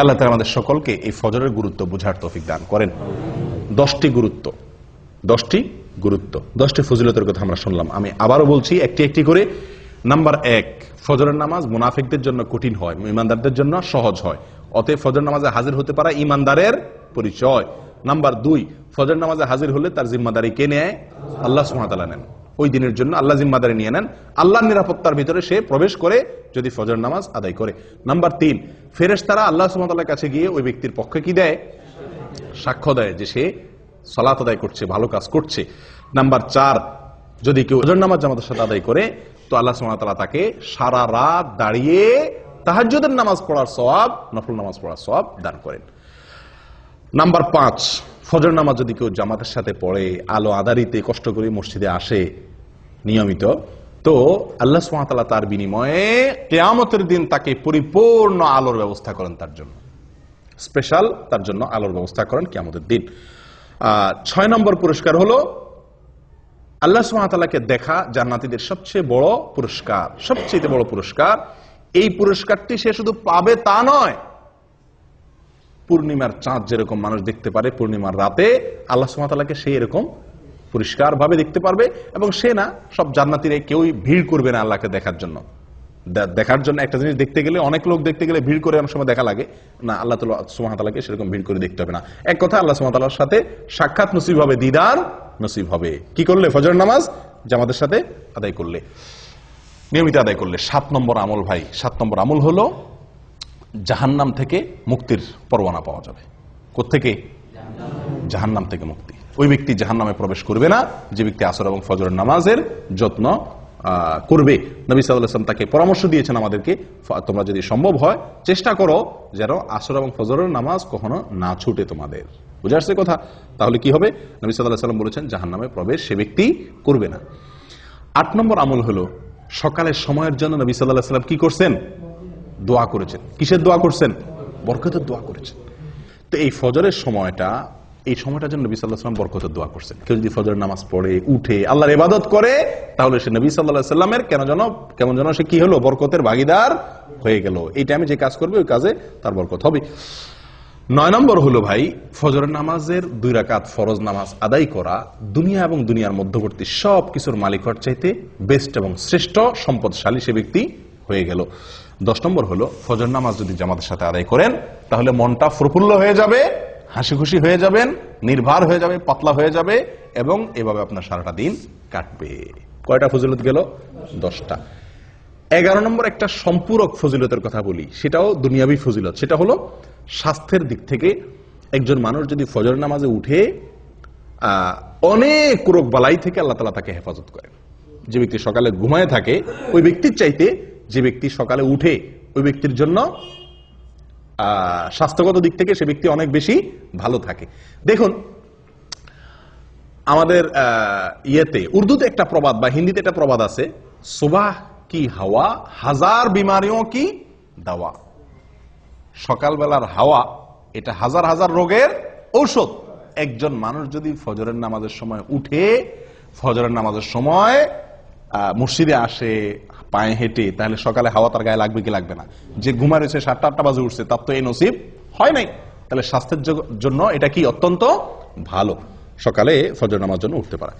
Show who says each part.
Speaker 1: আল্লাহ তাআলা আমাদের সকলকে এই ফজরের গুরুত্ব বুঝার তৌফিক দান করেন। 10টি গুরুত্ব 10টি ফজিলতের কথা আমরা শুনলাম। আমি আবারও বলছি একটি একটি করে। নাম্বার 1, ফজরের নামাজ মুনাফিকদের জন্য কঠিন হয়, ঈমানদারদের জন্য সহজ হয়। অতএব ফজর নামাজে হাজির হতে পারা ঈমানদারের পরিচয়। নাম্বার 2, ফজর নামাজে হাজির হলে তার জিম্মাদারি কে নেয়? আল্লাহ সুবহানাহু ওয়া তাআলা নেন। ওই দিনের জন্য আল্লাহ জিম্মাদারি নিয়ে নেন। আল্লাহর নিরাপত্তার ভিতরে সে প্রবেশ করে যদি ফজর নামাজ আদায় করে। নাম্বার 3, ফেরেশতারা আল্লাহ সুবহানাহু ওয়া তাআলার কাছে গিয়ে ওই ব্যক্তির পক্ষে কি দেয়? সাক্ষ্য দেয় যে সে সালাত আদায় করছে, ভালো কাজ করছে। নাম্বার 4, যদি কেউ ফজর নামাজ জামাতের সাথে আদায় করে তো আল্লাহ সুবহানাহু ওয়া তাআলা তাকে সারা রাত দাঁড়িয়ে তাহাজ্জুদের নামাজ পড়ার সওয়াব, নফল নামাজ পড়ার সওয়াব দান করেন। নাম্বার 5, ফজর নামাজ যদি কেউ জামাতের সাথে পড়ে, আলো আঁধারিতে কষ্ট করে মসজিদে আসে নিয়মিত, তো আল্লাহ সুবহানাহু ওয়া তাআলা তার বিনিময়ে কিয়ামতের দিন তাকে পরিপূর্ণ আলোর ব্যবস্থা করেন, তার জন্য স্পেশাল তার জন্য আলোর ব্যবস্থা করেন কিয়ামতের দিন। 6 নম্বর পুরস্কার হলো আল্লাহ সুবহানাহু ওয়া তাআলাকে দেখা জান্নাতীদের সবচেয়ে বড় পুরস্কার, সবচেয়ে বড় পুরস্কার। এই পুরস্কারটি সে শুধু পাবে তা নয়, পূর্ণিমার চাঁদ যেরকম মানুষ দেখতে পারে পূর্ণিমার রাতে, আল্লাহ সুবহানাহু ওয়া তাআলাকে সেই এরকম পরিষ্কার ভাবে দেখতে পারবে। এবং সে না, সব জান্নাতীরা কেউই ভিড় করবে না আল্লাহকে দেখার জন্য। একটা জিনিস দেখতে গেলে, অনেক লোক দেখতে গেলে ভিড় করে অনেক সময় দেখা লাগে না, আল্লাহ সুবহানাহু ওয়া তাআলাকে সেরকম ভিড় করে দেখতে হবে না। এক কথা, আল্লাহ সুবহানাহু ওয়া তাআলার সাথে সাক্ষাৎ নসিব হবে, দিদার নসিব হবে। কি করলে? ফজর নামাজ জামাতের সাথে আদায় করলে, নিয়মিত আদায় করলে। 7 নম্বর আমল ভাই, 7 নম্বর আমল হলো জাহান্নাম থেকে মুক্তির পরোয়ানা পাওয়া যাবে। কোত্থেকে? জাহান্নাম থেকে মুক্তি। ওই ব্যক্তি জাহান্নামে প্রবেশ করবে না যে ব্যক্তি আসর এবং ফজরের নামাজের যত্ন করবে। নবী সাল্লাল্লাহু আলাইহি ওয়াসাল্লাম তাকে পরামর্শ দিয়েছেন আমাদেরকে, তোমরা যদি সম্ভব হয় চেষ্টা করো যেন আসর এবং ফজরের নামাজ কখনো না ছুটে তোমাদের। বুঝে আসছে কথা? তাহলে কি হবে? নবী সাল্লাল্লাহু আলাইহি ওয়াসাল্লাম বলেছেন জাহান্নামে প্রবেশ সে ব্যক্তি করবে না। 8 নম্বর আমল হলো সকালের সময়ের জন্য নবী সাল্লাল্লাহু আলাইহি ওয়াসাল্লাম কি করছেন? দোয়া করেছেন। কিসের দোয়া করছেন? বরকতের দোয়া করেছেন। তো এই ফজরের সময়টা, এই সময়টার জন্য নবী সাল্লাল্লাহু আলাইহি ওয়াসাল্লাম বরকতের দোয়া করছেন। কেউ যদি ফজরের নামাজ পড়ে উঠে আল্লাহর ইবাদত করে, তাহলে সে নবী সাল্লাল্লাহু আলাইহি ওয়াসাল্লামের কেমন যেন সে কি হলো? বরকতের ভাগীদার হয়ে গেল। এই টাইমে যে কাজ করবে ওই কাজে তার বরকত হবে। 9 নম্বর হলো ভাই, ফজরের নামাজের 2 রাকাত ফরজ নামাজ আদায় করা দুনিয়া এবং দুনিয়ার মধ্যবর্তী সব কিছুর মালিক হওয়ার চাইতে বেস্ট এবং শ্রেষ্ঠ সম্পদশালী সে ব্যক্তি হয়ে গেল। 10 নম্বর হলো ফজর নামাজ যদি জামাতের সাথে আদায় করেন তাহলে মনটা প্রফুল্ল হয়ে যাবে, হাসি খুশি হয়ে যাবেন, নির্ভার হয়ে যাবে, পাতলা হয়ে যাবে এবং এভাবে আপনার সারাটা দিন কাটবে। কয়টা ফজিলত গেল? 10টা। 11 নম্বর একটা সম্পূরক ফজিলতের কথা বলি, সেটাও দুনিয়াবী ফজিলত। সেটা হলো স্বাস্থ্যের দিক থেকে একজন মানুষ যদি ফজর নামাজে উঠে অনেক রোগ বালাই থেকে আল্লাহ তাআলা তাকে হেফাজত করেন। যে ব্যক্তি সকালে ঘুমায় থাকে ওই ব্যক্তির চাইতে যে ব্যক্তি সকালে উঠে, ওই ব্যক্তির জন্য স্বাস্থ্যগত দিক থেকে সে ব্যক্তি অনেক বেশি ভালো থাকে। দেখুন আমাদের উর্দুতে একটা প্রবাদ বা হিন্দিতে একটা প্রবাদ আছে, সুবাহ কি হাওয়া হাজার বিমারিও কি দাওয়া। সকালবেলার হাওয়া এটা হাজার হাজার রোগের ঔষধ। একজন মানুষ যদি ফজরের নামাজের সময় উঠে, ফজরের নামাজের সময় মসজিদে আসে পায়ে হেঁটে, তাহলে সকালে হাওয়া তার গায়ে লাগবে কি লাগবে না? যে ঘুমা রয়েছে 7টা-8টা বাজে উঠছে, তার তো এই নসিব হয় নাই। তাহলে স্বাস্থ্যের জন্য এটা কি অত্যন্ত ভালো, সকালে ফজর নামাজ জন্য উঠতে পারা।